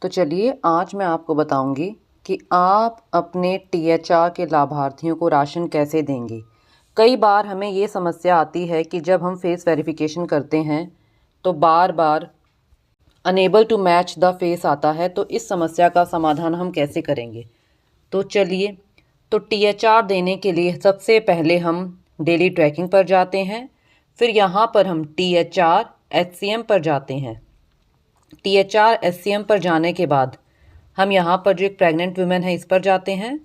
तो चलिए आज मैं आपको बताऊंगी कि आप अपने टीएचआर के लाभार्थियों को राशन कैसे देंगे। कई बार हमें ये समस्या आती है कि जब हम फेस वेरिफिकेशन करते हैं तो बार बार unable to match the face आता है। तो इस समस्या का समाधान हम कैसे करेंगे। तो चलिए, तो टीएचआर देने के लिए सबसे पहले हम डेली ट्रैकिंग पर जाते हैं। फिर यहाँ पर हम टीएचआर एचसीएम पर जाते हैं। टीएचआर एचसीएम पर जाने के बाद हम यहाँ पर जो एक प्रेग्नेंट वुमेन है इस पर जाते हैं,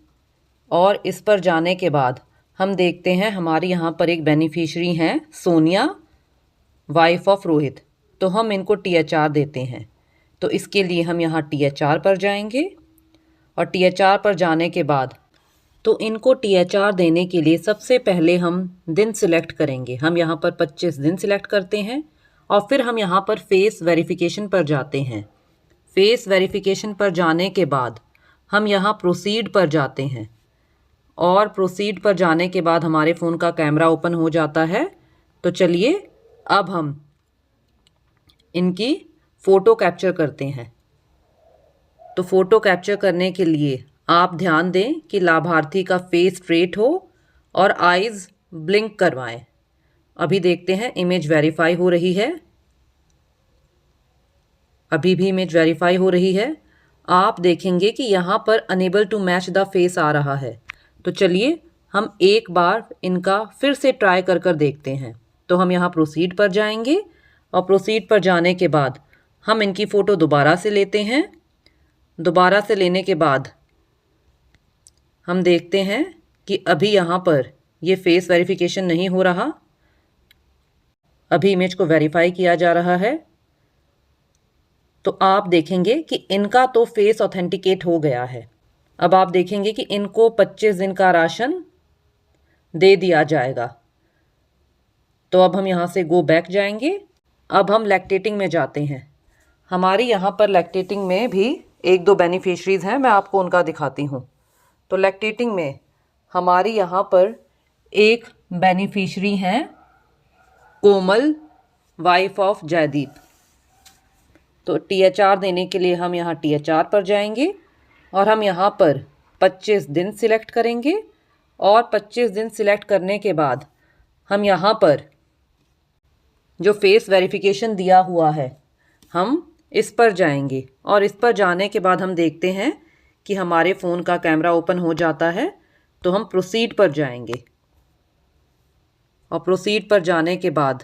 और इस पर जाने के बाद हम देखते हैं हमारे यहाँ पर एक बेनिफिशरी हैं सोनिया, वाइफ ऑफ रोहित। तो हम इनको टीएचआर देते हैं। तो इसके लिए हम यहाँ टीएचआर पर जाएंगे, और टीएचआर पर जाने के बाद तो इनको टीएचआर देने के लिए सबसे पहले हम दिन सिलेक्ट करेंगे। हम यहाँ पर 25 दिन सिलेक्ट करते हैं, और फिर हम यहाँ पर फेस वेरिफिकेशन पर जाते हैं। फेस वेरिफिकेशन पर जाने के बाद हम यहाँ प्रोसीड पर जाते हैं, और प्रोसीड पर जाने के बाद हमारे फ़ोन का कैमरा ओपन हो जाता है। तो चलिए अब हम इनकी फ़ोटो कैप्चर करते हैं। तो फ़ोटो कैप्चर करने के लिए आप ध्यान दें कि लाभार्थी का फेस स्ट्रेट हो और आइज़ ब्लिंक करवाएं। अभी देखते हैं इमेज वेरीफाई हो रही है। अभी भी इमेज वेरीफाई हो रही है। आप देखेंगे कि यहाँ पर unable to match the face आ रहा है। तो चलिए हम एक बार इनका फिर से ट्राई कर कर देखते हैं। तो हम यहाँ प्रोसीड पर जाएंगे, और प्रोसीड पर जाने के बाद हम इनकी फ़ोटो दोबारा से लेते हैं। दोबारा से लेने के बाद हम देखते हैं कि अभी यहाँ पर ये फेस वेरिफिकेशन नहीं हो रहा। अभी इमेज को वेरीफाई किया जा रहा है। तो आप देखेंगे कि इनका तो फेस ऑथेंटिकेट हो गया है। अब आप देखेंगे कि इनको 25 दिन का राशन दे दिया जाएगा। तो अब हम यहाँ से गो बैक जाएंगे। अब हम लैक्टेटिंग में जाते हैं। हमारी यहाँ पर लैक्टेटिंग में भी एक दो बेनिफिशरीज़ हैं, मैं आपको उनका दिखाती हूँ। तो लैक्टेटिंग में हमारी यहाँ पर एक बेनिफिशरी हैं कोमल, वाइफ ऑफ जयदीप। तो टीएचआर देने के लिए हम यहाँ टीएचआर पर जाएंगे, और हम यहाँ पर 25 दिन सिलेक्ट करेंगे, और 25 दिन सिलेक्ट करने के बाद हम यहाँ पर जो फेस वेरिफिकेशन दिया हुआ है हम इस पर जाएंगे, और इस पर जाने के बाद हम देखते हैं कि हमारे फ़ोन का कैमरा ओपन हो जाता है। तो हम प्रोसीड पर जाएंगे, और प्रोसीड पर जाने के बाद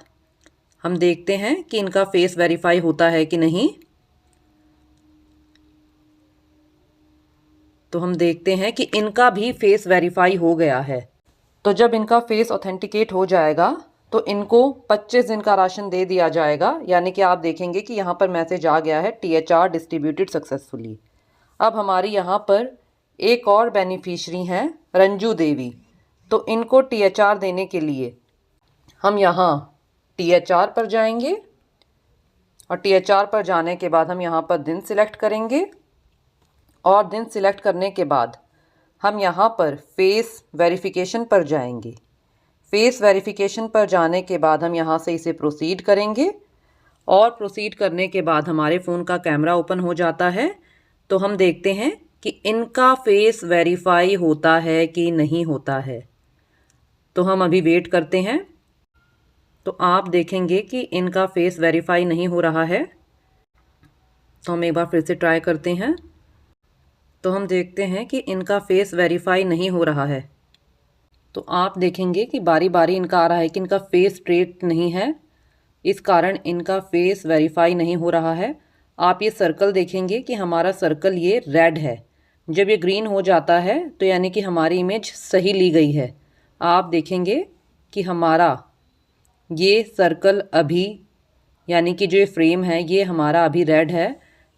हम देखते हैं कि इनका फेस वेरीफाई होता है कि नहीं। तो हम देखते हैं कि इनका भी फेस वेरीफाई हो गया है। तो जब इनका फेस ऑथेंटिकेट हो जाएगा तो इनको 25 दिन का राशन दे दिया जाएगा। यानी कि आप देखेंगे कि यहाँ पर मैसेज आ गया है टीएचआर डिस्ट्रीब्यूटेड सक्सेसफुली। अब हमारी यहाँ पर एक और बेनिफिशरी हैं रंजू देवी। तो इनको टीएचआर देने के लिए हम यहाँ टीएचआर पर जाएंगे, और टीएचआर पर जाने के बाद हम यहाँ पर दिन सिलेक्ट करेंगे, और दिन सिलेक्ट करने के बाद हम यहाँ पर फेस वेरिफिकेशन पर जाएंगे। फेस वेरिफिकेशन पर जाने के बाद हम यहाँ से इसे प्रोसीड करेंगे, और प्रोसीड करने के बाद हमारे फ़ोन का कैमरा ओपन हो जाता है। तो हम देखते हैं कि इनका फेस वेरीफाई होता है कि नहीं होता है। तो हम अभी वेट करते हैं। तो आप देखेंगे कि इनका फेस वेरीफाई नहीं हो रहा है। तो हम एक बार फिर से ट्राई करते हैं। तो हम देखते हैं कि इनका फेस वेरीफाई नहीं हो रहा है। तो आप देखेंगे कि बारी बारी इनका आ रहा है कि इनका फेस स्ट्रेट नहीं है, इस कारण इनका फेस वेरीफाई नहीं हो रहा है। आप ये सर्कल देखेंगे कि हमारा सर्कल ये रेड है। जब ये ग्रीन हो जाता है तो यानी कि हमारी इमेज सही ली गई है। आप देखेंगे कि हमारा ये सर्कल अभी, यानी कि जो ये फ्रेम है ये हमारा अभी रेड है।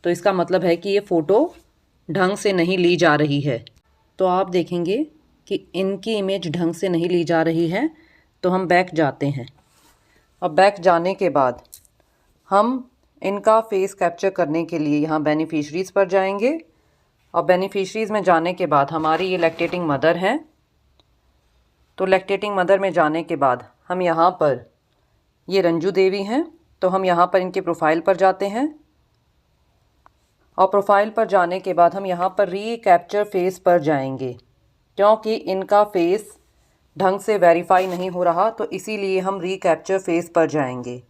तो इसका मतलब है कि ये फ़ोटो ढंग से नहीं ली जा रही है। तो आप देखेंगे कि इनकी इमेज ढंग से नहीं ली जा रही है। तो हम बैक जाते हैं, और बैक जाने के बाद हम इनका फेस कैप्चर करने के लिए यहाँ बेनिफिशरीज़ पर जाएंगे, और बेनिफिशरीज़ में जाने के बाद हमारी ये लैक्टेटिंग मदर है। तो लैक्टेटिंग मदर में जाने के बाद हम यहाँ पर ये रंजू देवी हैं। तो हम यहाँ पर इनके प्रोफाइल पर जाते हैं, और प्रोफाइल पर जाने के बाद हम यहाँ पर रीकैप्चर फेस पर जाएंगे, क्योंकि इनका फेस ढंग से वेरीफाई नहीं हो रहा, तो इसीलिए हम रीकैप्चर फेस पर जाएंगे।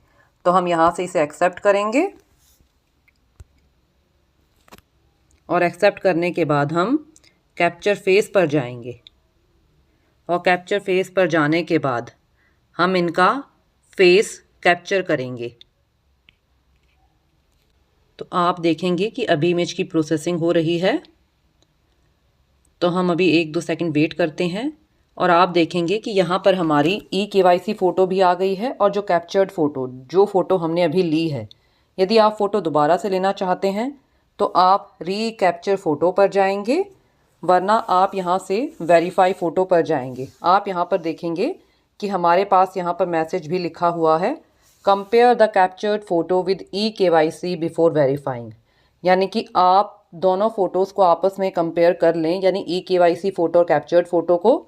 तो हम यहाँ से इसे एक्सेप्ट करेंगे और एक्सेप्ट करने के बाद हम कैप्चर फेस पर जाएंगे और कैप्चर फेस पर जाने के बाद हम इनका फेस कैप्चर करेंगे। तो आप देखेंगे कि अभी इमेज की प्रोसेसिंग हो रही है, तो हम अभी 1-2 सेकंड वेट करते हैं और आप देखेंगे कि यहाँ पर हमारी eKYC फ़ोटो भी आ गई है और जो कैप्चर्ड फ़ोटो, जो फ़ोटो हमने अभी ली है। यदि आप फ़ोटो दोबारा से लेना चाहते हैं तो आप रीकैप्चर फ़ोटो पर जाएंगे, वरना आप यहाँ से वेरीफाई फ़ोटो पर जाएंगे। आप यहाँ पर देखेंगे कि हमारे पास यहाँ पर मैसेज भी लिखा हुआ है, compare the captured photo with eKYC before verifying. यानी कि आप दोनों फ़ोटोज़ को आपस में कंपेयर कर लें, यानी eKYC फ़ोटो और कैप्चर्ड फ़ोटो को।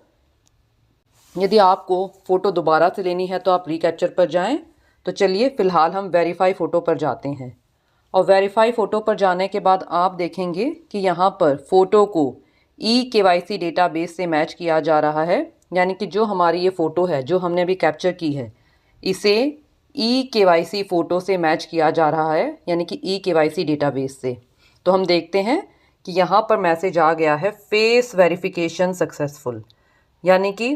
यदि आपको फ़ोटो दोबारा से लेनी है तो आप रीकैप्चर पर जाएं। तो चलिए फ़िलहाल हम वेरीफाई फ़ोटो पर जाते हैं और वेरीफाई फ़ोटो पर जाने के बाद आप देखेंगे कि यहाँ पर फ़ोटो को eKYC डेटाबेस से मैच किया जा रहा है। यानी कि जो हमारी ये फ़ोटो है, जो हमने अभी कैप्चर की है, इसे eKYC फ़ोटो से मैच किया जा रहा है, यानी कि eKYC डेटाबेस से। तो हम देखते हैं कि यहाँ पर मैसेज आ गया है, फेस वेरिफिकेशन सक्सेसफुल। यानी कि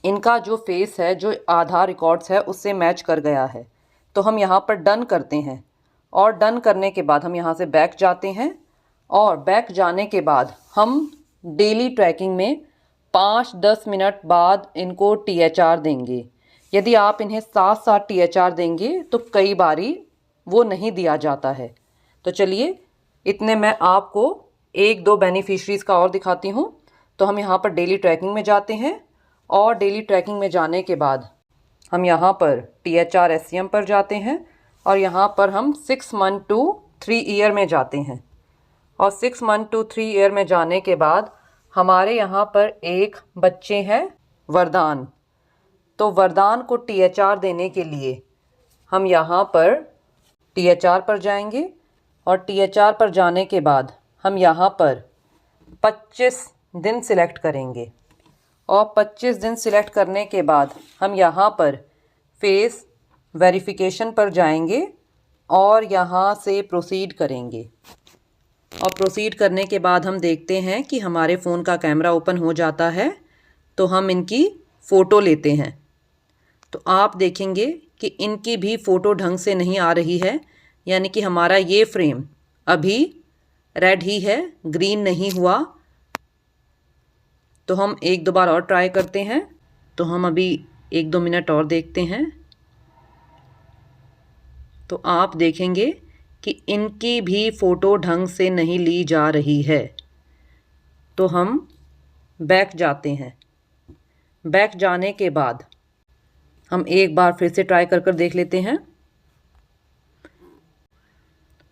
इनका जो फेस है, जो आधार रिकॉर्ड्स है, उससे मैच कर गया है। तो हम यहाँ पर डन करते हैं और डन करने के बाद हम यहाँ से बैक जाते हैं और बैक जाने के बाद हम डेली ट्रैकिंग में 5-10 मिनट बाद इनको THR देंगे। यदि आप इन्हें साथ साथ THR देंगे तो कई बारी वो नहीं दिया जाता है। तो चलिए इतने मैं आपको 1-2 बेनिफिशरीज़ का और दिखाती हूँ। तो हम यहाँ पर डेली ट्रैकिंग में जाते हैं और डेली ट्रैकिंग में जाने के बाद हम यहाँ पर THR SCM पर जाते हैं और यहाँ पर हम 6 मंथ टू 3 ईयर में जाते हैं। और 6 मंथ टू 3 ईयर में जाने के बाद हमारे यहाँ पर एक बच्चे हैं वरदान। तो वरदान को THR देने के लिए हम यहाँ पर THR पर जाएंगे और THR पर जाने के बाद हम यहाँ पर 25 दिन सिलेक्ट करेंगे और 25 दिन सिलेक्ट करने के बाद हम यहाँ पर फेस वेरिफिकेशन पर जाएंगे और यहाँ से प्रोसीड करेंगे। और प्रोसीड करने के बाद हम देखते हैं कि हमारे फ़ोन का कैमरा ओपन हो जाता है, तो हम इनकी फ़ोटो लेते हैं। तो आप देखेंगे कि इनकी भी फ़ोटो ढंग से नहीं आ रही है, यानी कि हमारा ये फ्रेम अभी रेड ही है, ग्रीन नहीं हुआ। तो हम 1-2 बार और ट्राई करते हैं। तो हम अभी 1-2 मिनट और देखते हैं। तो आप देखेंगे कि इनकी भी फ़ोटो ढंग से नहीं ली जा रही है। तो हम बैक जाते हैं। बैक जाने के बाद हम एक बार फिर से ट्राई कर देख लेते हैं।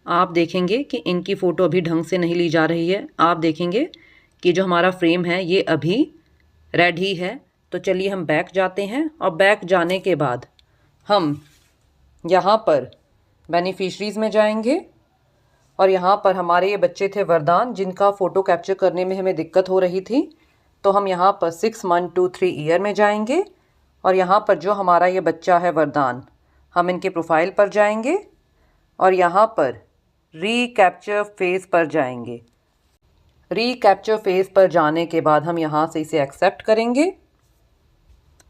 आप देखेंगे कि इनकी फ़ोटो अभी ढंग से नहीं ली जा रही है। आप देखेंगे कि जो हमारा फ्रेम है ये अभी रेड ही है। तो चलिए हम बैक जाते हैं और बैक जाने के बाद हम यहाँ पर बेनिफिशरीज़ में जाएंगे और यहाँ पर हमारे ये बच्चे थे वरदान, जिनका फ़ोटो कैप्चर करने में हमें दिक्कत हो रही थी। तो हम यहाँ पर 6 मंथ टू 3 ईयर में जाएंगे और यहाँ पर जो हमारा ये बच्चा है वरदान, हम इनके प्रोफाइल पर जाएंगे और यहाँ पर रीकैप्चर फेस पर जाएंगे। रीकैप्चर फेस पर जाने के बाद हम यहाँ से इसे एक्सेप्ट करेंगे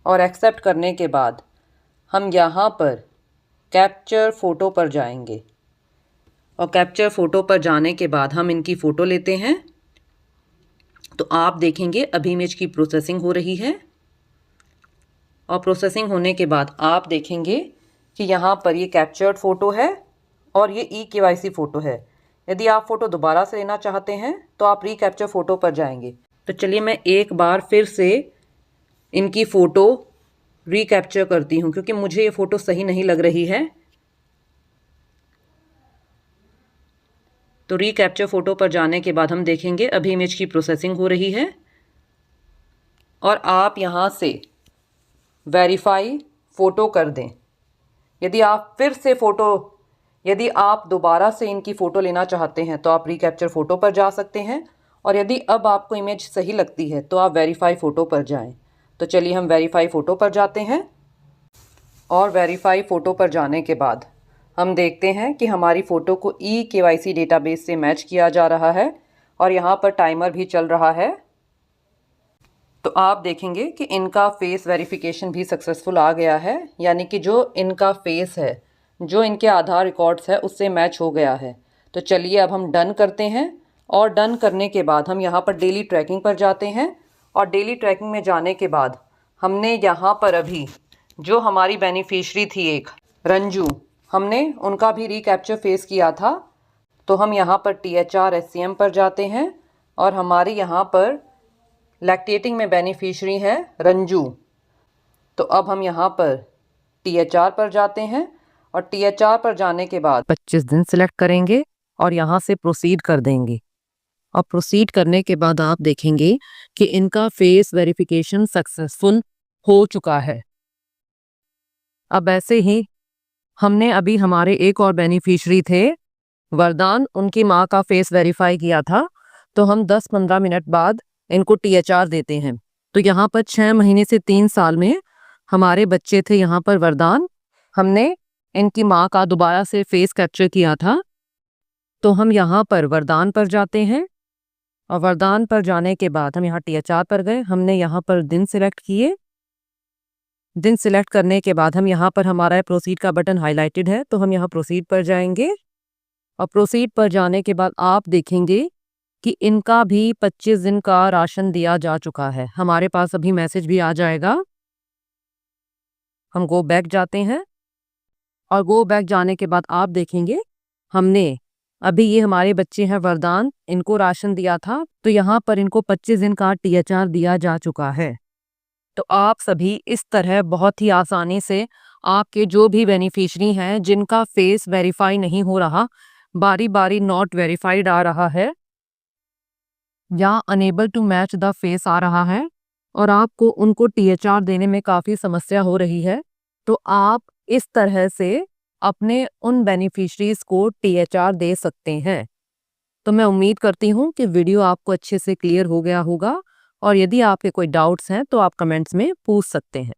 और एक्सेप्ट करने के बाद हम यहाँ पर कैप्चर फ़ोटो पर जाएंगे और कैप्चर फ़ोटो पर जाने के बाद हम इनकी फ़ोटो लेते हैं। तो आप देखेंगे अभी इमेज की प्रोसेसिंग हो रही है और प्रोसेसिंग होने के बाद आप देखेंगे कि यहाँ पर ये कैप्चर्ड फ़ोटो है और ये eKYC फ़ोटो है। यदि आप फ़ोटो दोबारा से लेना चाहते हैं तो आप रीकैप्चर फ़ोटो पर जाएंगे। तो चलिए मैं एक बार फिर से इनकी फ़ोटो रीकैप्चर करती हूँ, क्योंकि मुझे ये फ़ोटो सही नहीं लग रही है। तो रीकैप्चर फ़ोटो पर जाने के बाद हम देखेंगे अभी इमेज की प्रोसेसिंग हो रही है और आप यहाँ से वेरीफाई फ़ोटो कर दें। यदि आप फिर से फ़ोटो यदि आप दोबारा से इनकी फ़ोटो लेना चाहते हैं तो आप रिकैप्चर फ़ोटो पर जा सकते हैं, और यदि अब आपको इमेज सही लगती है तो आप वेरीफाई फ़ोटो पर जाएं। तो चलिए हम वेरीफाई फ़ोटो पर जाते हैं, और वेरीफाई फ़ोटो पर जाने के बाद हम देखते हैं कि हमारी फ़ोटो को eKYC डेटाबेस से मैच किया जा रहा है, और यहाँ पर टाइमर भी चल रहा है। तो आप देखेंगे कि इनका फेस वेरिफिकेशन भी सक्सेसफुल आ गया है, यानी कि जो इनका फेस है, जो इनके आधार रिकॉर्ड्स है उससे मैच हो गया है। तो चलिए अब हम डन करते हैं, और डन करने के बाद हम यहाँ पर डेली ट्रैकिंग पर जाते हैं, और डेली ट्रैकिंग में जाने के बाद हमने यहाँ पर अभी जो हमारी बेनिफिशरी थी एक रंजू, हमने उनका भी रिकैप्चर फेस किया था। तो हम यहाँ पर THR SCM पर जाते हैं, और हमारे यहाँ पर लैक्टेटिंग में बेनिफिशरी है रंजू। तो अब हम यहाँ पर THR पर जाते हैं, और THR पर जाने के बाद 25 दिन सिलेक्ट करेंगे और यहाँ से प्रोसीड कर देंगे। और प्रोसीड करने के बाद आप देखेंगे कि इनका फेस वेरिफिकेशन सक्सेसफुल हो चुका है। अब ऐसे ही हमने अभी हमारे एक और बेनिफिशरी थे वरदान, उनकी माँ का फेस वेरीफाई किया था। तो हम 10-15 मिनट बाद इनको THR देते हैं। तो यहाँ पर 6 महीने से 3 साल में हमारे बच्चे थे यहाँ पर वरदान, हमने इनकी माँ का दोबारा से फेस कैप्चर किया था। तो हम यहाँ पर वरदान पर जाते हैं, और वरदान पर जाने के बाद हम यहाँ THR पर गए। हमने यहाँ पर दिन सिलेक्ट किए। दिन सिलेक्ट करने के बाद हम यहाँ पर हमारा प्रोसीड का बटन हाईलाइटेड है, तो हम यहाँ प्रोसीड पर जाएंगे। और प्रोसीड पर जाने के बाद आप देखेंगे कि इनका भी 25 दिन का राशन दिया जा चुका है। हमारे पास अभी मैसेज भी आ जाएगा। हम गो बैक जाते हैं, और गो बैक जाने के बाद आप देखेंगे हमने अभी ये हमारे बच्चे हैं वरदान, इनको राशन दिया था। तो यहाँ पर इनको 25 दिन का THR दिया जा चुका है। तो आप सभी इस तरह बहुत ही आसानी से आपके जो भी बेनिफिशरी हैं जिनका फेस वेरीफाई नहीं हो रहा, बारी बारी नॉट वेरीफाइड आ रहा है या unable to match the face आ रहा है, और आपको उनको THR देने में काफ़ी समस्या हो रही है, तो आप इस तरह से अपने उन बेनिफिशरीज को THR दे सकते हैं। तो मैं उम्मीद करती हूँ कि वीडियो आपको अच्छे से क्लियर हो गया होगा, और यदि आपके कोई डाउट्स हैं तो आप कमेंट्स में पूछ सकते हैं।